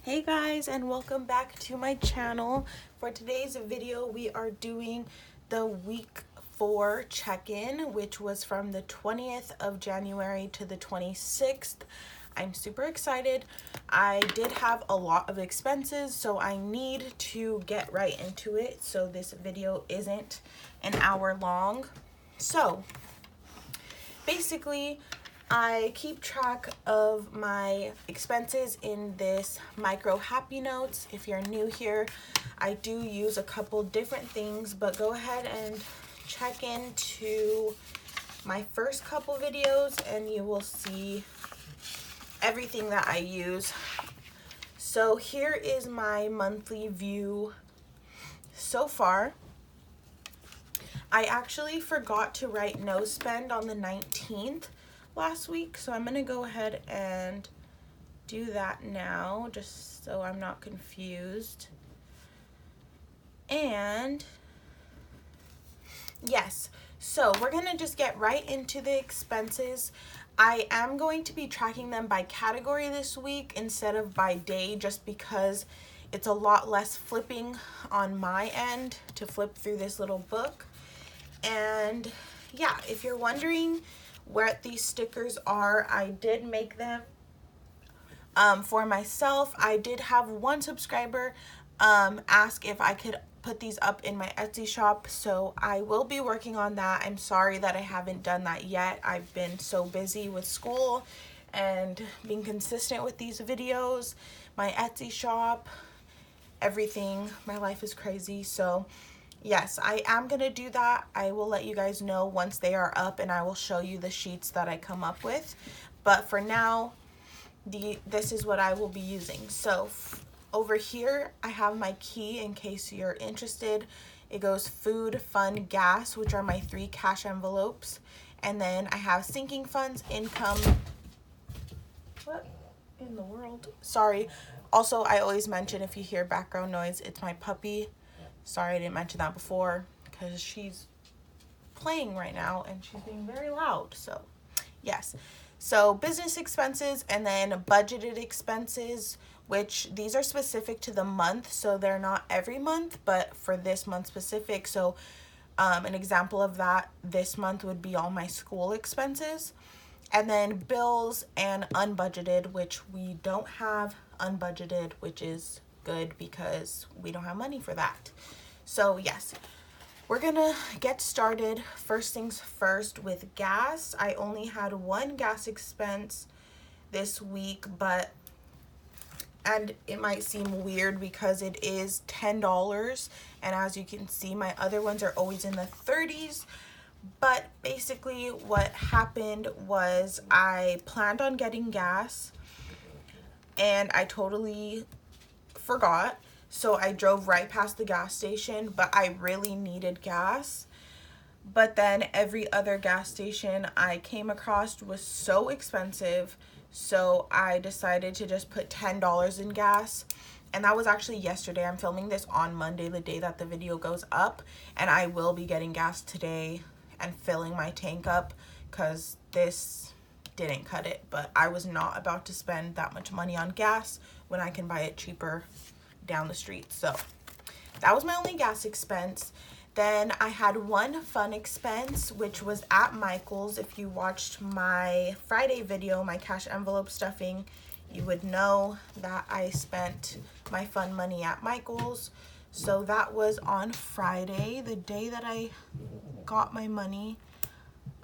Hey guys, and welcome back to my channel. For today's video we are doing the week 4 check-in, which was from the 20th of January to the 26th. I'm super excited. I did have a lot of expenses, so I need to get right into it so this video isn't an hour long. So basically, I keep track of my expenses in this micro happy notes. If you're new here, I do use a couple different things, but go ahead and check into my first couple videos and you will see everything that I use. So here is my monthly view so far. I actually forgot to write no spend on the 19th last week, so I'm gonna go ahead and do that now just so I'm not confused. And yes, so we're gonna just get right into the expenses. I am going to be tracking them by category this week instead of by day, just because it's a lot less flipping on my end to flip through this little book. And yeah, if you're wondering where these stickers are, I did make them for myself. I did have one subscriber ask if I could put these up in my Etsy shop, so I will be working on that. I'm sorry that I haven't done that yet. I've been so busy with school and being consistent with these videos, my Etsy shop, everything. My life is crazy, so yes, I am gonna do that. I will let you guys know once they are up and I will show you the sheets that I come up with. But for now, this is what I will be using. So over here, I have my key in case you're interested. It goes food, fun, gas, which are my 3 cash envelopes. And then I have sinking funds, income. What in the world? Sorry. Also, I always mention if you hear background noise, it's my puppy. Sorry I didn't mention that before because she's playing right now and she's being very loud. So yes, so business expenses and then budgeted expenses, which these are specific to the month, so they're not every month, but for this month specific. So an example of that this month would be all my school expenses, and then bills and unbudgeted, which we don't have unbudgeted, which is good because we don't have money for that. So yes, we're gonna get started. First things first with gas. I only had one gas expense this week, and it might seem weird because it is $10, and as you can see, my other ones are always in the 30s. But basically what happened was I planned on getting gas and I totally forgot. So I drove right past the gas station, but I really needed gas. But then every other gas station I came across was so expensive, so I decided to just put $10 in gas. And that was actually yesterday. I'm filming this on Monday, the day that the video goes up, and I will be getting gas today and filling my tank up because this didn't cut it. But I was not about to spend that much money on gas when I can buy it cheaper down the street. So that was my only gas expense. Then I had one fun expense, which was at Michael's. If you watched my Friday video, my cash envelope stuffing, you would know that I spent my fun money at Michael's. So that was on Friday, the day that I got my money.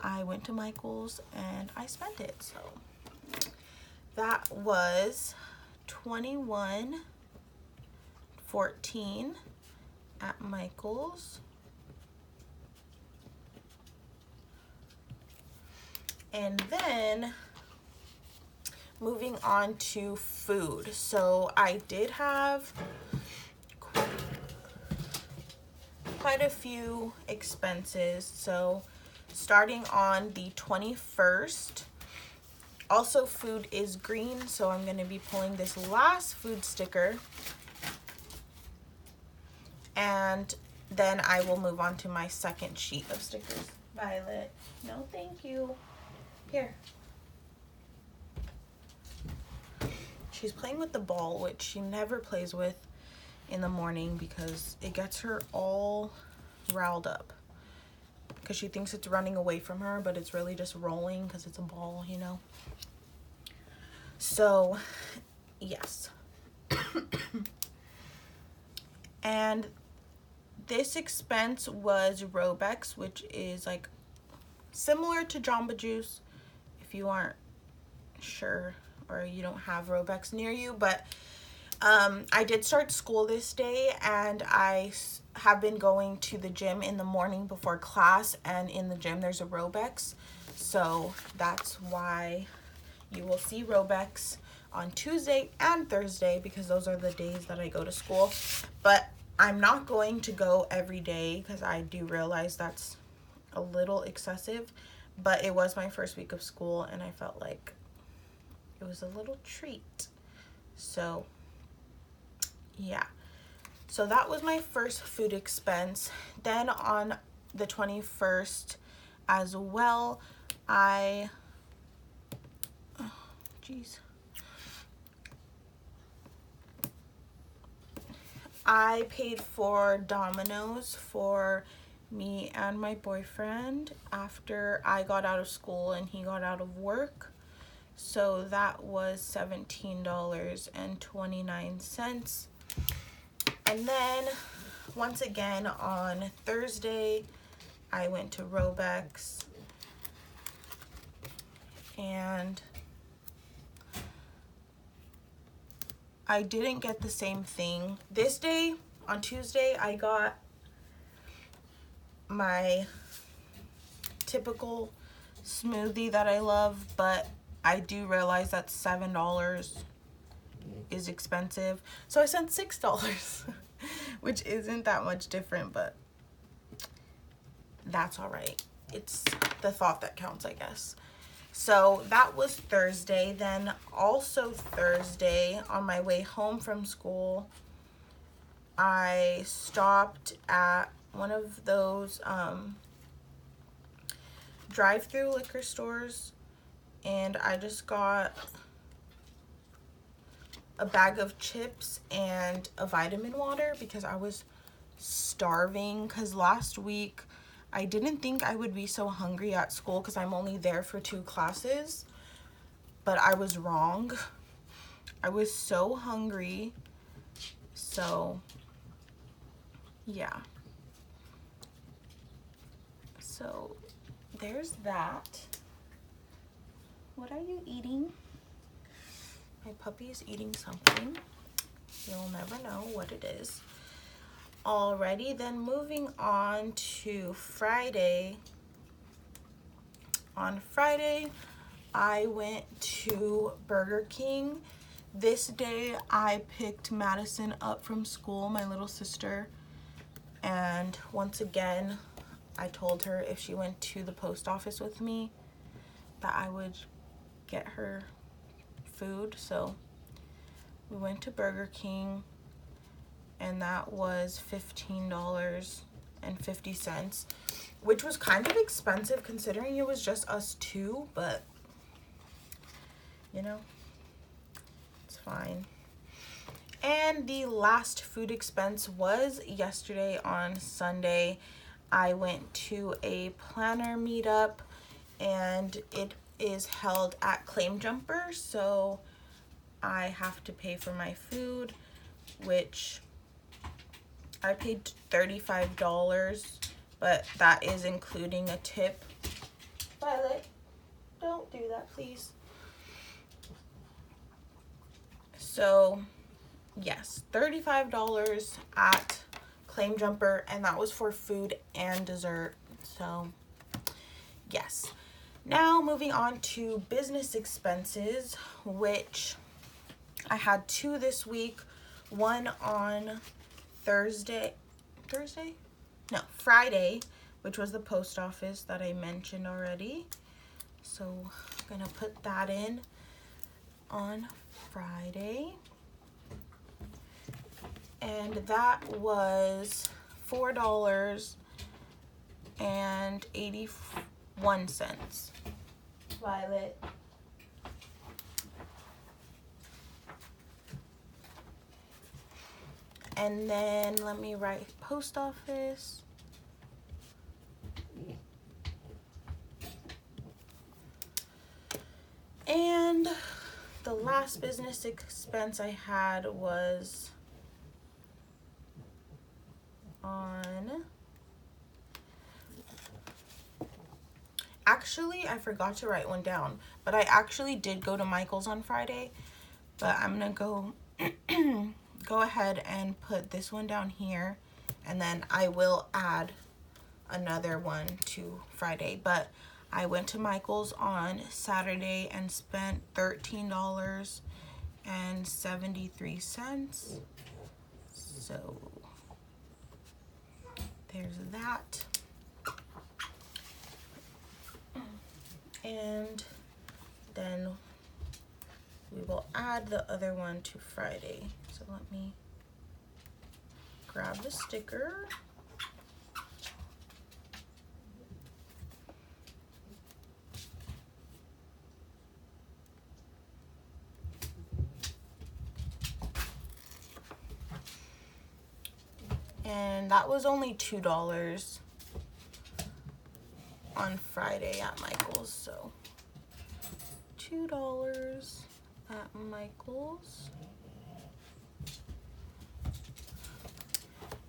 I went to Michael's and I spent it. So that was $21.14 at Michael's. And then moving on to food. So I did have quite a few expenses. So starting on the 21st, also food is green, so I'm going to be pulling this last food sticker, and then I will move on to my second sheet of stickers. Violet, no thank you. Here. she's playing with the ball, which she never plays with in the morning because it gets her all riled up. Because she thinks it's running away from her, but it's really just rolling because it's a ball, you know. So, yes. And this expense was Robux, which is like similar to Jamba Juice if you aren't sure or you don't have Robux near you. But I did start school this day, and I have been going to the gym in the morning before class, and in the gym there's a Robux. So that's why you will see Robux on Tuesday and Thursday, because those are the days that I go to school. But I'm not going to go every day because I do realize that's a little excessive. But it was my first week of school, and I felt like it was a little treat. So yeah, so that was my first food expense. Then on the 21st as well, I paid for Domino's for me and my boyfriend after I got out of school and he got out of work. So that was $17.29. And then once again on Thursday, I went to Robux, and I didn't get the same thing. This day, on Tuesday, I got my typical smoothie that I love, but I do realize that $7 is expensive. So I spent $6, which isn't that much different, but that's all right. It's the thought that counts, I guess. So that was Thursday. Then also Thursday, on my way home from school, I stopped at one of those drive-through liquor stores, and I just got a bag of chips and a vitamin water because I was starving. Because last week I didn't think I would be so hungry at school because I'm only there for 2 classes, but I was wrong. I was so hungry. So yeah, so there's that. What are you eating? My puppy is eating something. You'll never know what it is. Alrighty, then moving on to Friday. On Friday, I went to Burger King. This day, I picked Madison up from school, my little sister. And once again, I told her if she went to the post office with me, that I would get her food. So we went to Burger King, and that was $15.50, which was kind of expensive considering it was just us 2, but you know, it's fine. And the last food expense was yesterday on Sunday. I went to a planner meetup, and it is held at Claim Jumper, so I have to pay for my food, which I paid $35, but that is including a tip. Violet, don't do that, please. So yes, $35 at Claim Jumper, and that was for food and dessert. So yes. Now moving on to business expenses, which I had 2 this week. One on Friday, which was the post office that I mentioned already. So I'm gonna put that in on Friday. And that was $4.81. Violet. And then let me write post office. And the last business expense I had was on, actually I forgot to write one down, but I actually did go to Michael's on Friday, but I'm gonna go go ahead and put this one down here, and then I will add another one to Friday. But I went to Michael's on Saturday and spent $13.73. So there's that. And then we will add the other one to Friday. So let me grab the sticker. And that was only $2 on Friday at Michael's. So $2 at Michael's.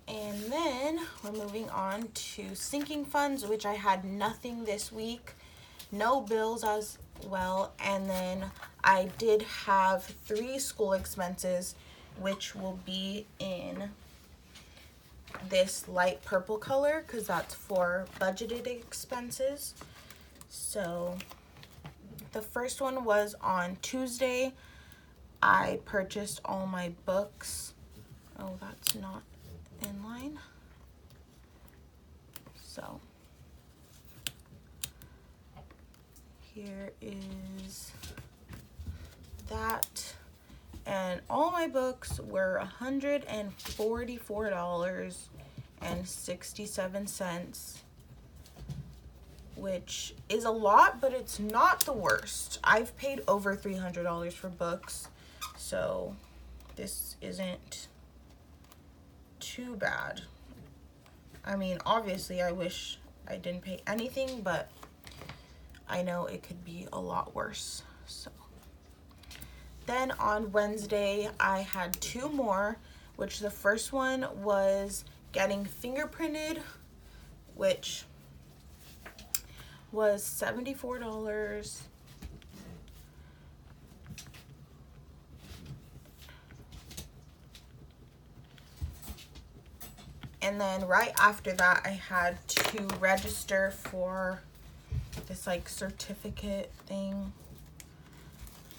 And then we're moving on to sinking funds, which I had nothing this week, no bills as well. And then I did have 3 school expenses, which will be in this light purple color because that's for budgeted expenses. So the first one was on Tuesday. I purchased all my books. Oh, that's not in line. So here is that. And all my books were $144.67, which is a lot, but it's not the worst. I've paid over $300 for books, so this isn't too bad. I mean, obviously I wish I didn't pay anything, but I know it could be a lot worse. So then on Wednesday, I had 2 more, which the first one was getting fingerprinted, which was $74. And then right after that, I had to register for this like certificate thing,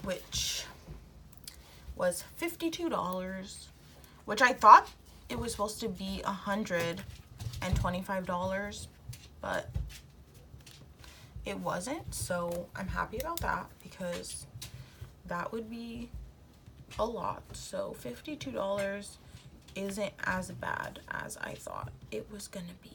which was $52, which I thought it was supposed to be $125, but it wasn't. So I'm happy about that because that would be a lot. So $52 isn't as bad as I thought it was gonna be.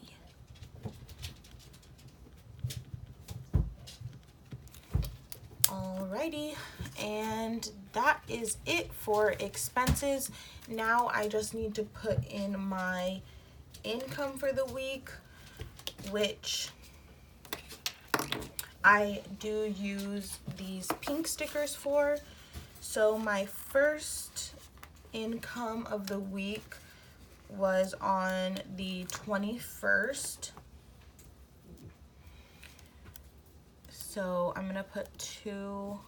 Alrighty, and that is it for expenses. Now I just need to put in my income for the week, which I do use these pink stickers for. So my first income of the week was on the 21st. So I'm gonna put 2.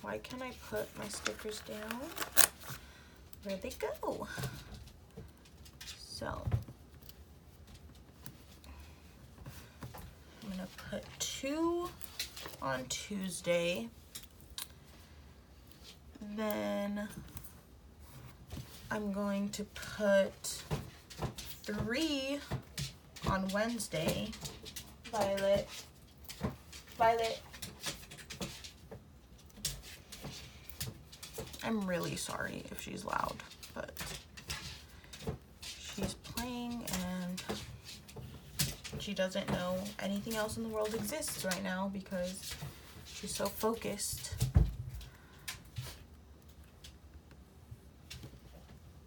Why can't I put my stickers down? Where'd they go? So I'm gonna put 2 on Tuesday. Then I'm going to put 3 on Wednesday. Violet. Violet. I'm really sorry if she's loud, but she's playing and she doesn't know anything else in the world exists right now because she's so focused.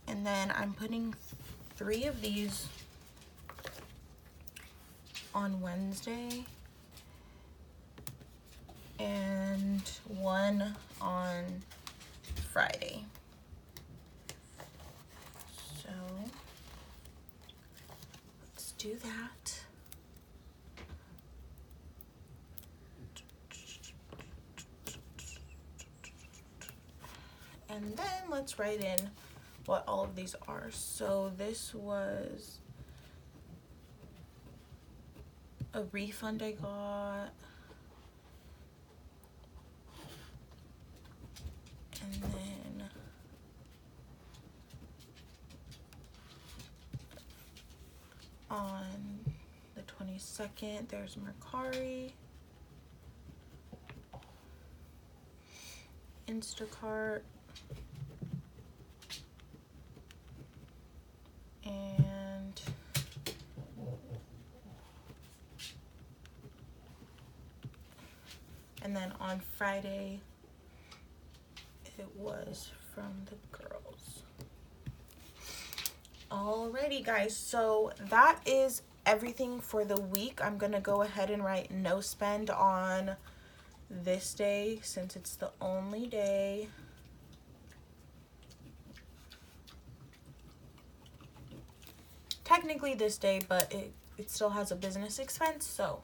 And then I'm putting 3 of these on Wednesday and 1 on Friday. So let's do that. And then let's write in what all of these are. So this was a refund I got. And then on the 22nd, there's Mercari, Instacart, and then on Friday, it was from the girls. Alrighty guys, so that is everything for the week. I'm gonna go ahead and write no spend on this day since it's the only day. Technically this day, but it still has a business expense, so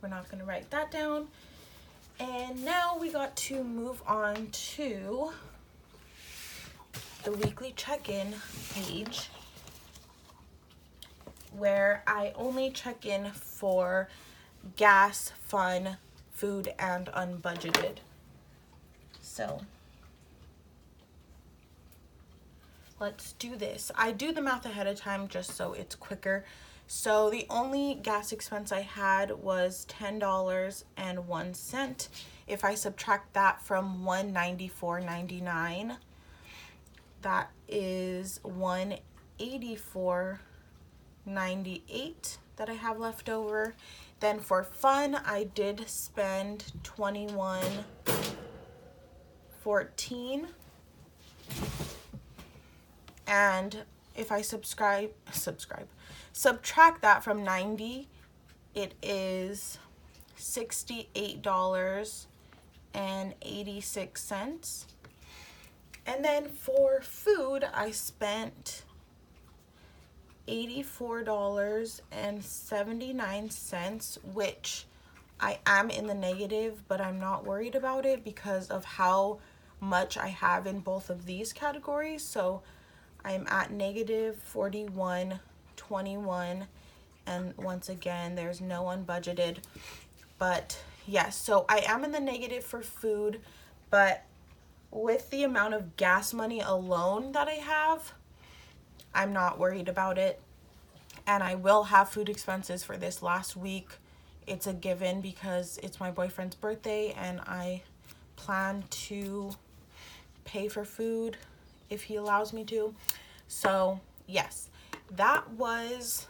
we're not gonna write that down. And now we got to move on to the weekly check-in page, where I only check in for gas, fun, food, and unbudgeted. So let's do this. I do the math ahead of time just so it's quicker. So the only gas expense I had was $10.01. If I subtract that from $194.99, that is $184.98 that I have left over. Then for fun, I did spend $21.14. And if I subtract that from 90, it is $68.86. And then for food, I spent $84.79, which I am in the negative, but I'm not worried about it because of how much I have in both of these categories. So I'm at negative $41.21, and once again, there's no unbudgeted. But yes, so I am in the negative for food, but with the amount of gas money alone that I have, I'm not worried about it. And I will have food expenses for this last week. It's a given because it's my boyfriend's birthday and I plan to pay for food if he allows me to. So yes, that was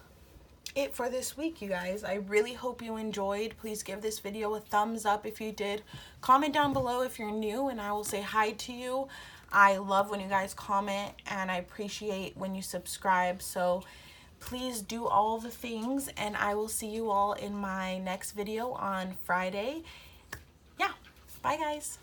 it for this week, you guys. I really hope you enjoyed. Please give this video a thumbs up if you did. Comment down below if you're new and I will say hi to you. I love when you guys comment and I appreciate when you subscribe. So please do all the things and I will see you all in my next video on Friday. Yeah, bye guys.